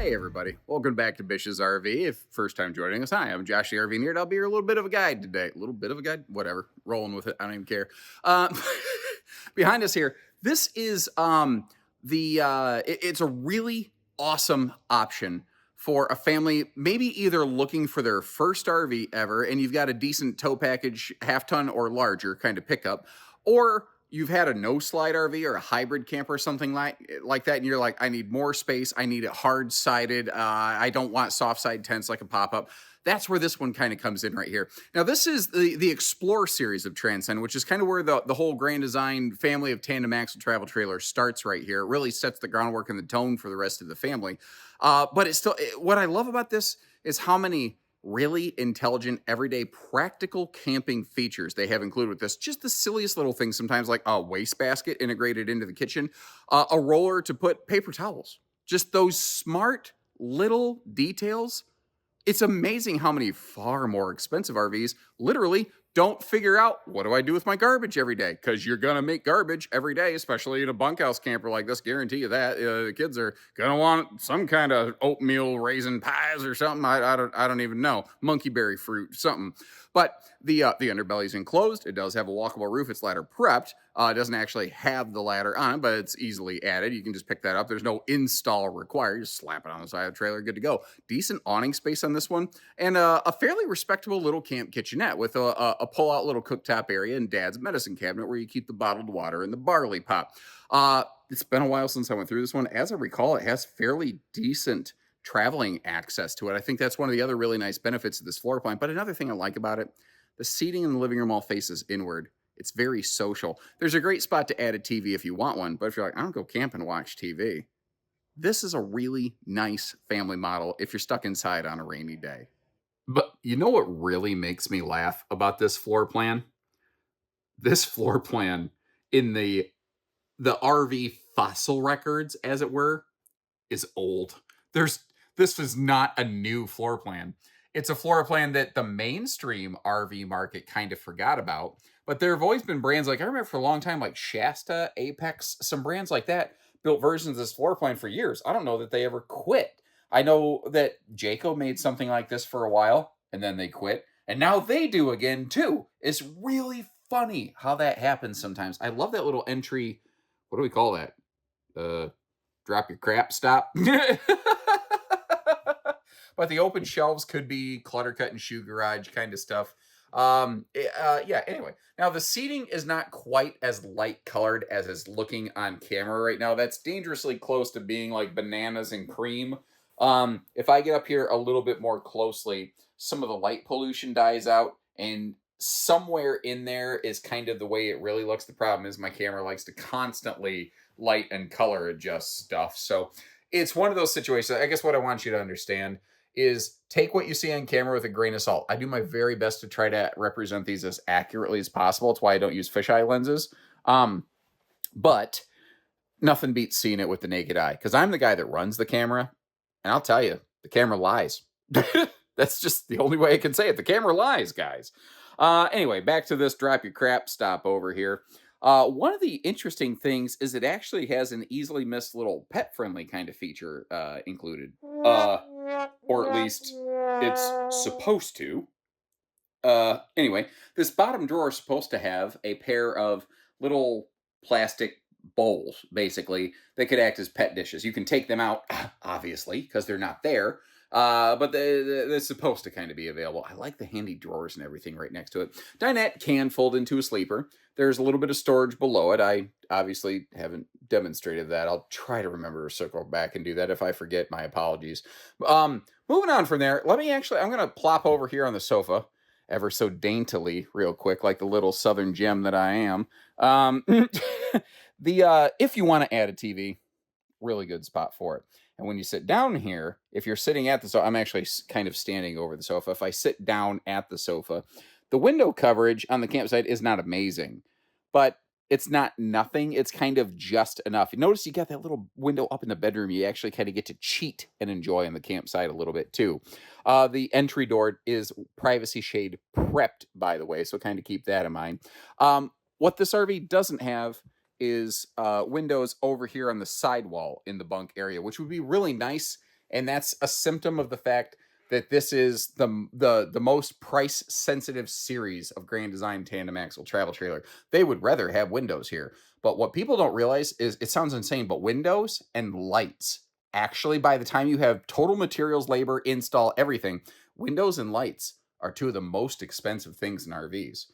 Hey everybody, welcome back to Bish's RV. If first time joining us, hi, I'm Josh the RV Nerd. I'll be your little bit of a guide today. A little bit of a guide, whatever. Rolling with it. I don't even care. Uh, Behind us here, this is it's a really awesome option for a family, maybe either looking for their first RV ever, and you've got a decent tow package, half ton or larger kind of pickup, or you've had a no slide RV or a hybrid camper or something like that, and you're like, I need more space, I need it hard sided, I don't want soft side tents like a pop up. That's where this one kind of comes in right here. Now, this is the Xplor series of Transcend, which is kind of where the whole Grand Design family of tandem axle travel trailers starts right here. It really sets the groundwork and the tone for the rest of the family. But it's still, what I love about this is how many really intelligent, everyday, practical camping features they have included with this. Just the silliest little things sometimes, like a wastebasket integrated into the kitchen, a roller to put paper towels. Just those smart little details. It's amazing how many far more expensive RVs literally don't figure out, what do I do with my garbage every day? Because you're going to make garbage every day, especially in a bunkhouse camper like this. Guarantee you that. The kids are going to want some kind of oatmeal raisin pies or something. I don't even know. Monkey berry fruit, something. But the underbelly is enclosed. It does have a walkable roof. It's ladder prepped. It doesn't actually have the ladder on it, but it's easily added. You can just pick that up. There's no install required. You just slap it on the side of the trailer, good to go. Decent awning space on this one, and a fairly respectable little camp kitchenette with a pull-out little cooktop area and Dad's medicine cabinet where you keep the bottled water and the barley pop. It's been a while since I went through this one. As I recall, it has fairly decent traveling access to it. I think that's one of the other really nice benefits of this floor plan. But another thing I like about it, the seating in the living room all faces inward. It's very social. There's a great spot to add a TV if you want one, but if you're like, I don't go camp and watch TV, this is a really nice family model if you're stuck inside on a rainy day. But you know what really makes me laugh about this floor plan? This floor plan in the RV fossil records, as it were, is old. This is not a new floor plan. It's a floor plan that the mainstream RV market kind of forgot about. But there have always been brands like, I remember for a long time, like Shasta, Apex, some brands like that built versions of this floor plan for years. I don't know that they ever quit. I know that Jayco made something like this for a while and then they quit. And now they do again too. It's really funny how that happens sometimes. I love that little entry. What do we call that? Drop your crap stop. But the open shelves could be clutter cut and shoe garage kind of stuff. Yeah, anyway. Now, the seating is not quite as light colored as is looking on camera right now. That's dangerously close to being like bananas and cream. If I get up here a little bit more closely, some of the light pollution dies out, and somewhere in there is kind of the way it really looks. The problem is my camera likes to constantly light and color adjust stuff. So it's one of those situations. I guess what I want you to understand is take what you see on camera with a grain of salt. I do my very best to try to represent these as accurately as possible. It's why I don't use fisheye lenses. But nothing beats seeing it with the naked eye, because I'm the guy that runs the camera, and I'll tell you, the camera lies. That's just the only way I can say it. The camera lies, guys. Anyway, back to this drop your crap stop over here. One of the interesting things is it actually has an easily missed little pet-friendly kind of feature included. Or at least it's supposed to. Anyway, this bottom drawer is supposed to have a pair of little plastic bowls, basically, that could act as pet dishes. You can take them out, obviously, because they're not there. But they're supposed to kind of be available. I like the handy drawers and everything right next to it. Dinette can fold into a sleeper. There's a little bit of storage below it. I obviously haven't demonstrated that. I'll try to remember to circle back and do that. If I forget, my apologies. Moving on from there, I'm going to plop over here on the sofa ever so daintily real quick, like the little southern gem that I am. If you want to add a TV, really good spot for it. And when you sit down here, if you're sitting at the sofa, I'm actually kind of standing over the sofa. If I sit down at the sofa, the window coverage on the campsite is not amazing, but it's not nothing. It's kind of just enough. Notice you got that little window up in the bedroom. You actually kind of get to cheat and enjoy on the campsite a little bit too. The entry door is privacy shade prepped, by the way, so kind of keep that in mind. What this RV doesn't have is windows over here on the sidewall in the bunk area, which would be really nice And that's a symptom of the fact that this is the most price sensitive series of Grand Design tandem axle travel trailer. They would rather have windows here. But what people don't realize is, it sounds insane, but windows and lights, actually, by the time you have total materials, labor, install, everything, windows and lights are two of the most expensive things in RVs.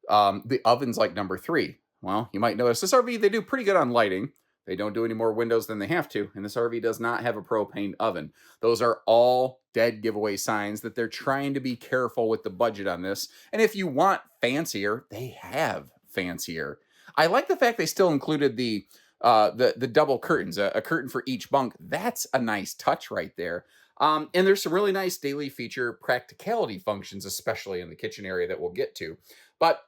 The oven's like number three. Well, you might notice this RV, they do pretty good on lighting. They don't do any more windows than they have to, and this RV does not have a propane oven. Those are all dead giveaway signs that they're trying to be careful with the budget on this. And if you want fancier, they have fancier. I like the fact they still included the double curtains, a curtain for each bunk. That's a nice touch right there. And there's some really nice daily feature practicality functions, especially in the kitchen area, that we'll get to. But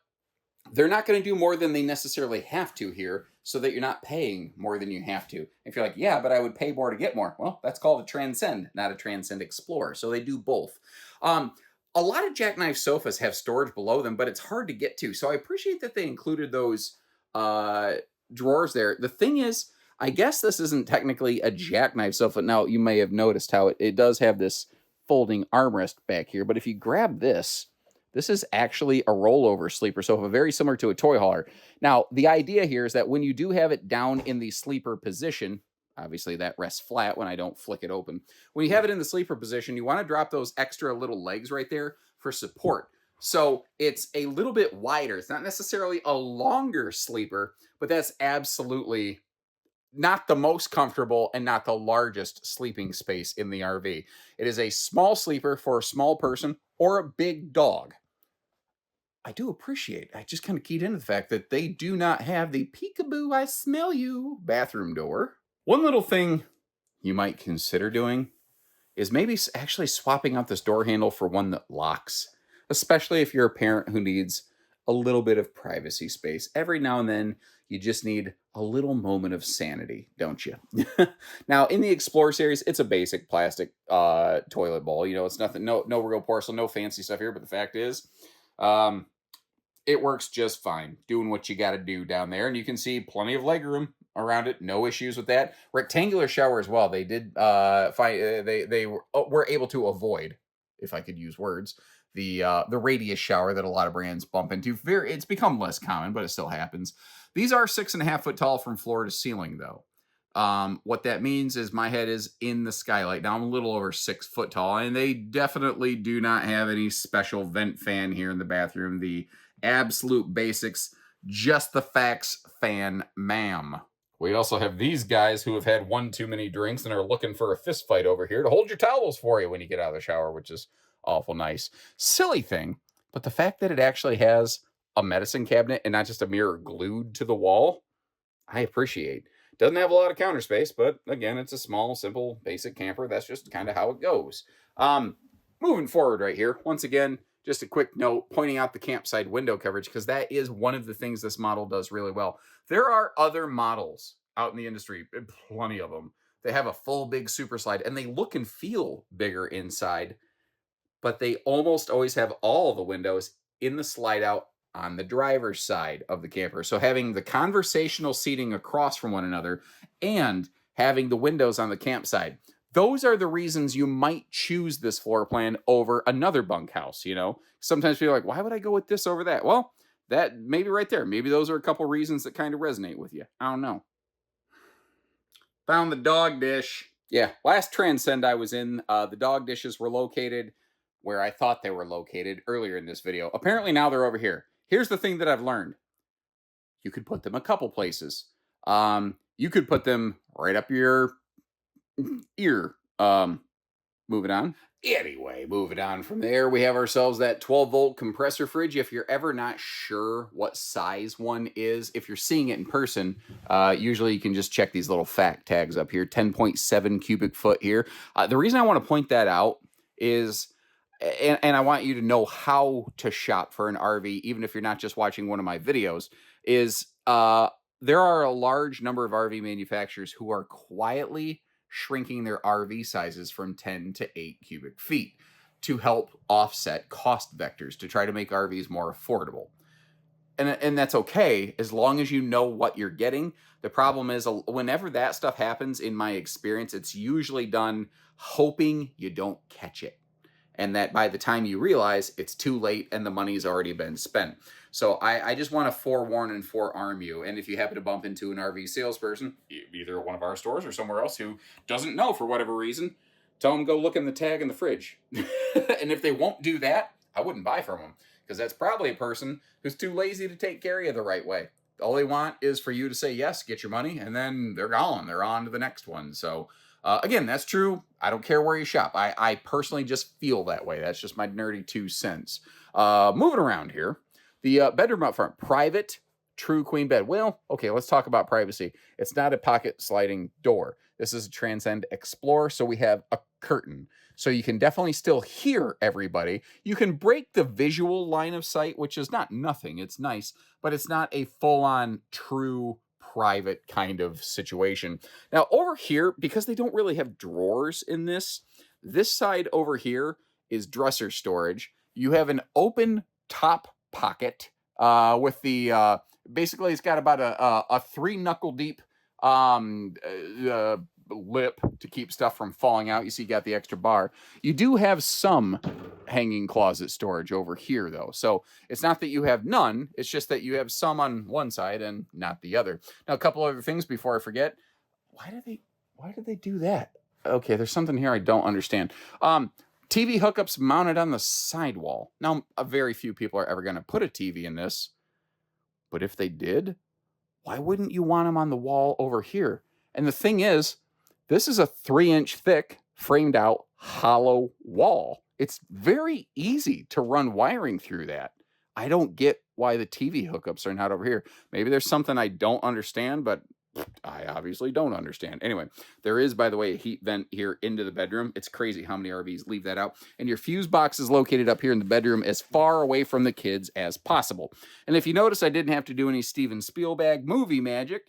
they're not going to do more than they necessarily have to here, so that you're not paying more than you have to. If you're like, yeah, but I would pay more to get more. Well, that's called a Transcend, not a Transcend Xplor. So they do both. A lot of jackknife sofas have storage below them, but it's hard to get to. So I appreciate that they included those drawers there. The thing is, I guess this isn't technically a jackknife sofa. Now, you may have noticed how it does have this folding armrest back here. But if you grab this, this is actually a rollover sleeper sofa, very similar to a toy hauler. Now, the idea here is that when you do have it down in the sleeper position, obviously that rests flat when I don't flick it open. When you have it in the sleeper position, you want to drop those extra little legs right there for support. So it's a little bit wider. It's not necessarily a longer sleeper, but that's absolutely not the most comfortable and not the largest sleeping space in the RV. It is a small sleeper for a small person or a big dog. I do appreciate, I just kind of keyed into the fact that they do not have the peekaboo, I smell you bathroom door. One little thing you might consider doing is maybe actually swapping out this door handle for one that locks, especially if you're a parent who needs a little bit of privacy space. Every now and then, you just need a little moment of sanity, don't you? Now, in the Xplor series, it's a basic plastic toilet bowl. You know, it's nothing, no real porcelain, no fancy stuff here. But the fact is, it works just fine, doing what you got to do down there. And you can see plenty of legroom around it. No issues with that. Rectangular shower as well. They did find they were able to avoid, if I could use words, the radius shower that a lot of brands bump into. It's become less common, but it still happens. These are 6.5 foot tall from floor to ceiling, though. What that means is my head is in the skylight. Now I'm a little over 6 foot tall, and they definitely do not have any special vent fan here in the bathroom. The absolute basics, just the facts fan, ma'am. We also have these guys who have had one too many drinks and are looking for a fist fight over here to hold your towels for you when you get out of the shower, which is awful nice. Silly thing, but the fact that it actually has a medicine cabinet and not just a mirror glued to the wall, I appreciate. Doesn't have a lot of counter space, but again, it's a small, simple, basic camper. That's just kind of how it goes. Moving forward right here, once again, just a quick note pointing out the campsite window coverage, because that is one of the things this model does really well. There are other models out in the industry, plenty of them. They have a full big super slide and they look and feel bigger inside, but they almost always have all the windows in the slide out on the driver's side of the camper. So having the conversational seating across from one another and having the windows on the campsite, those are the reasons you might choose this floor plan over another bunkhouse. You know, sometimes people are like, why would I go with this over that? Well, that maybe right there, maybe those are a couple reasons that kind of resonate with you. I don't know. Found the dog dish. Yeah, last Transcend I was in, the dog dishes were located where I thought they were located earlier in this video. Apparently now they're over here. Here's the thing that I've learned. You could put them a couple places. You could put them right up your ear. Moving on. Anyway, moving on from there, we have ourselves that 12-volt compressor fridge. If you're ever not sure what size one is, if you're seeing it in person, usually you can just check these little fact tags up here. 10.7 cubic foot here. The reason I want to point that out is, and I want you to know how to shop for an RV, even if you're not just watching one of my videos, is there are a large number of RV manufacturers who are quietly shrinking their RV sizes from 10 to 8 cubic feet to help offset cost vectors to try to make RVs more affordable. and that's okay as long as you know what you're getting. The problem is whenever that stuff happens, in my experience, it's usually done hoping you don't catch it, and that by the time you realize, it's too late and the money's already been spent. So I just want to forewarn and forearm you. And if you happen to bump into an RV salesperson, either at one of our stores or somewhere else, who doesn't know for whatever reason, tell them go look in the tag in the fridge. And if they won't do that, I wouldn't buy from them, because that's probably a person who's too lazy to take care of you the right way. All they want is for you to say yes, get your money, and then they're gone. They're on to the next one. So again, that's true. I don't care where you shop. I personally just feel that way. That's just my nerdy 2 cents. Moving around here, the bedroom up front, private, true queen bed. Well, okay, let's talk about privacy. It's not a pocket sliding door. This is a Transcend Xplor, so we have a curtain. So you can definitely still hear everybody. You can break the visual line of sight, which is not nothing. It's nice, but it's not a full-on true private kind of situation. Now over here, because they don't really have drawers in this side over here is dresser storage. You have an open top pocket with the basically it's got about a 3 knuckle deep lip to keep stuff from falling out. You see, you got the extra bar. You do have some hanging closet storage over here, though. So it's not that you have none. It's just that you have some on one side and not the other. Now, a couple other things before I forget. Why did they do that? Okay, there's something here I don't understand. TV hookups mounted on the sidewall. Now, very few people are ever going to put a TV in this. But if they did, why wouldn't you want them on the wall over here? And the thing is, this is a 3-inch thick, framed out, hollow wall. It's very easy to run wiring through that. I don't get why the TV hookups are not over here. Maybe there's something I don't understand, but I obviously don't understand. Anyway, there is, by the way, a heat vent here into the bedroom. It's crazy how many RVs leave that out. And your fuse box is located up here in the bedroom as far away from the kids as possible. And if you notice, I didn't have to do any Steven Spielberg movie magic,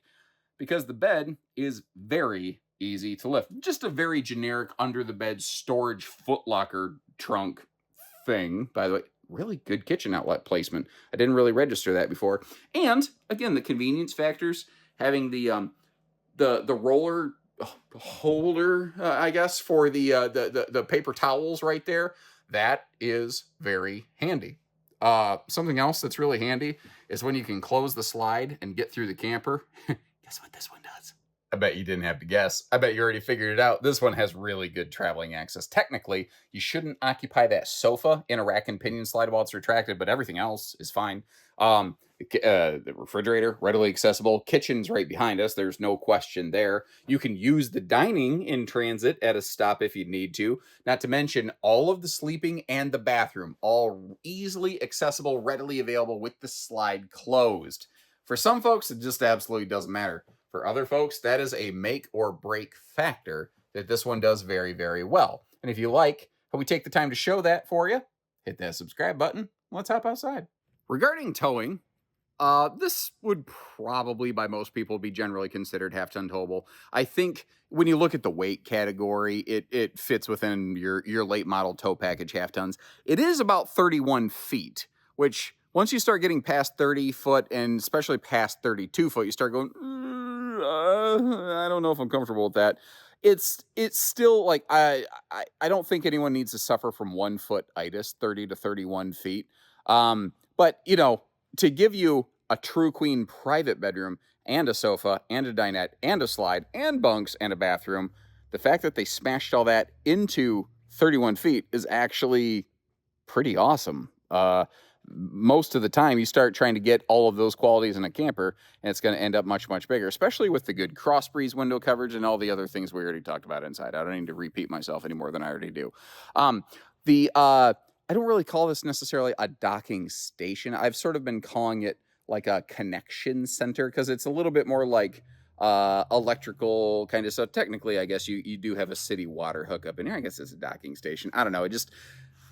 because the bed is very easy to lift. Just a very generic under the bed storage footlocker trunk thing. By the way, really good kitchen outlet placement. I didn't really register that before. And again, the convenience factors, having the roller holder, I guess, for the paper towels right there, that is very handy. Something else that's really handy is when you can close the slide and get through the camper. Guess what this one does? I bet you didn't have to guess. I bet you already figured it out. This one has really good traveling access. Technically, you shouldn't occupy that sofa in a rack and pinion slide while it's retracted, but everything else is fine. The refrigerator, readily accessible. Kitchen's right behind us. There's no question there. You can use the dining in transit at a stop if you need to. Not to mention all of the sleeping and the bathroom, all easily accessible, readily available with the slide closed. For some folks, it just absolutely doesn't matter. For other folks, that is a make or break factor that this one does very, very well. And if you like how we take the time to show that for you, hit that subscribe button. Let's hop outside. Regarding towing, this would probably by most people be generally considered half-ton towable. I think when you look at the weight category, it fits within your late model tow package half-tons. It is about 31 feet, which once you start getting past 30 foot and especially past 32 foot, you start going, I don't know if I'm comfortable with that. It's still like, I don't think anyone needs to suffer from 1 foot itis, 30 to 31 feet. But you know, to give you a true queen private bedroom and a sofa and a dinette and a slide and bunks and a bathroom, the fact that they smashed all that into 31 feet is actually pretty awesome. Most of the time you start trying to get all of those qualities in a camper and it's going to end up much, much bigger, especially with the good cross breeze window coverage and all the other things we already talked about inside. I don't need to repeat myself any more than I already do. I don't really call this necessarily a docking station. I've sort of been calling it like a connection center because it's a little bit more like electrical kind of stuff. Technically, I guess you do have a city water hookup in here. I guess it's a docking station. I don't know.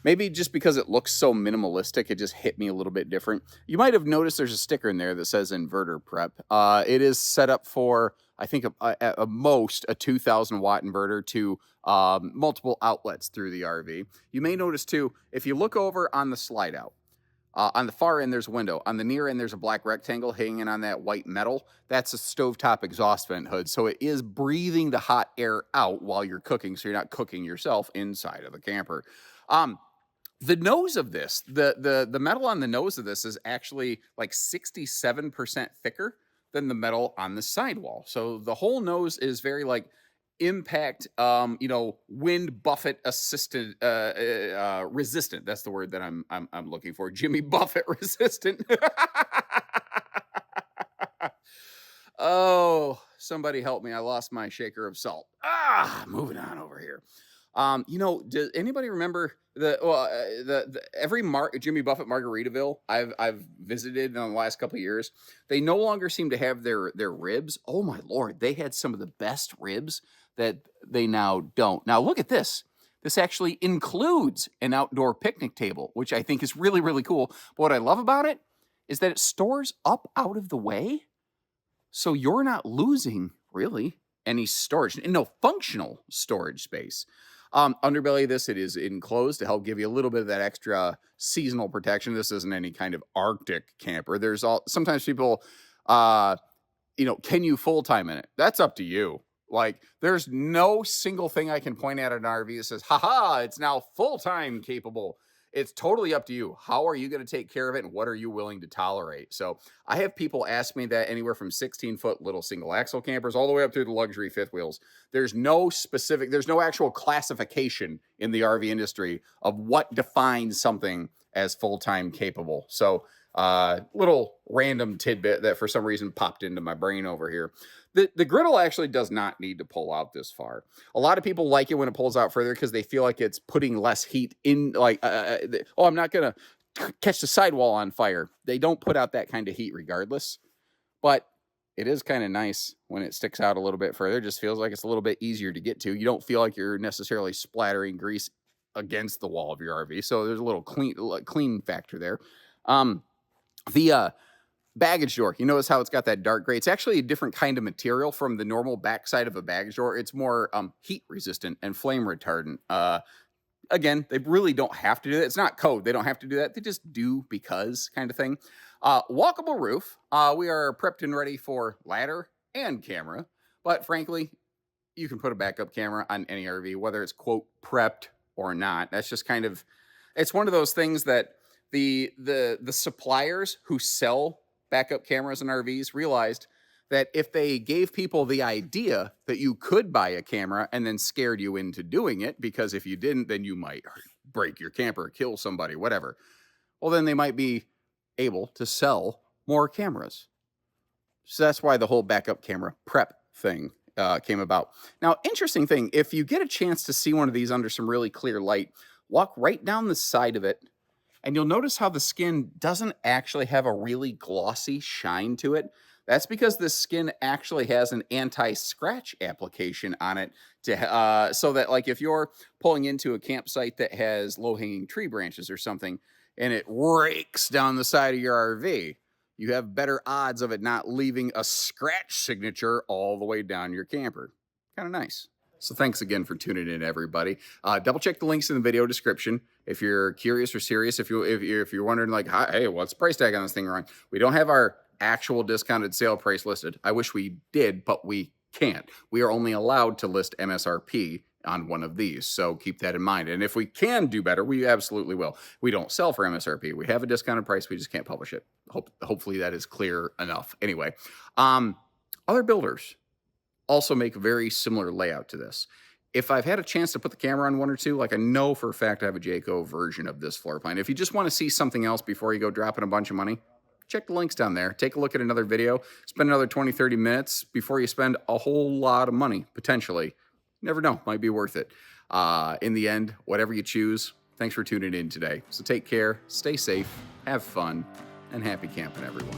Maybe just because it looks so minimalistic, it just hit me a little bit different. You might have noticed there's a sticker in there that says inverter prep. It is set up for, I think, at most a 2,000 watt inverter to multiple outlets through the RV. You may notice too, if you look over on the slide out, On the far end, there's a window. On the near end, there's a black rectangle hanging on that white metal. That's a stovetop exhaust vent hood. So it is breathing the hot air out while you're cooking, so you're not cooking yourself inside of the camper. The nose of this, the metal on the nose of this is actually like 67% thicker than the metal on the sidewall. So the whole nose is very like impact, wind buffet assisted, resistant. That's the word that I'm looking for. Jimmy Buffett resistant. Oh, somebody help me. I lost my shaker of salt. Moving on over here. Does anybody remember the every Jimmy Buffett Margaritaville I've visited in the last couple of years? They no longer seem to have their ribs. Oh my Lord, they had some of the best ribs that they now don't. Now look at this. This actually includes an outdoor picnic table, which I think is really, really cool. But what I love about it is that it stores up out of the way. So you're not losing really any storage, no functional storage space. Underbelly of this, it is enclosed to help give you a little bit of that extra seasonal protection. This isn't any kind of Arctic camper. Sometimes people, can you full-time in it? That's up to you. Like, there's no single thing I can point at an RV that says, haha, it's now full-time capable. It's totally up to you. How are you going to take care of it, and what are you willing to tolerate? So I have people ask me that anywhere from 16-foot little single axle campers all the way up through the luxury fifth wheels. There's no actual classification in the RV industry of what defines something as full-time capable. So little random tidbit that for some reason popped into my brain over here. The griddle actually does not need to pull out this far. A lot of people like it when it pulls out further because they feel like it's putting less heat in, like, I'm not going to catch the sidewall on fire. They don't put out that kind of heat regardless, but it is kind of nice when it sticks out a little bit further. It just feels like it's a little bit easier to get to. You don't feel like you're necessarily splattering grease against the wall of your RV. So there's a little clean factor there. The baggage door, you notice how it's got that dark gray. It's actually a different kind of material from the normal backside of a baggage door. It's more heat resistant and flame retardant. Again, they really don't have to do that. It's not code. They don't have to do that. They just do because kind of thing. Walkable roof. We are prepped and ready for ladder and camera. But frankly, you can put a backup camera on any RV, whether it's, quote, prepped or not. That's just kind of, it's one of those things that the suppliers who sell backup cameras and RVs realized that if they gave people the idea that you could buy a camera and then scared you into doing it, because if you didn't, then you might break your camper, kill somebody, whatever. Well, then they might be able to sell more cameras. So that's why the whole backup camera prep thing came about. Now, interesting thing, if you get a chance to see one of these under some really clear light, walk right down the side of it, and you'll notice how the skin doesn't actually have a really glossy shine to it. That's because the skin actually has an anti-scratch application on it to so that, like, if you're pulling into a campsite that has low-hanging tree branches or something and it rakes down the side of your RV, you have better odds of it not leaving a scratch signature all the way down your camper. Kind of nice. So thanks again for tuning in, everybody. Double check the links in the video description if you're curious or serious. If you're wondering, like, hey, what's the price tag on this thing, Ron? We don't have our actual discounted sale price listed. I wish we did, but we can't. We are only allowed to list MSRP on one of these, so keep that in mind. And if we can do better, we absolutely will. We don't sell for MSRP. We have a discounted price. We just can't publish it. Hopefully that is clear enough. Anyway, other builders also make a very similar layout to this. If I've had a chance to put the camera on one or two, like, I know for a fact I have a Jayco version of this floor plan. If you just want to see something else before you go dropping a bunch of money, check the links down there. Take a look at another video. Spend another 20, 30 minutes before you spend a whole lot of money, potentially. Never know. Might be worth it. In the end, whatever you choose, thanks for tuning in today. So take care, stay safe, have fun, and happy camping, everyone.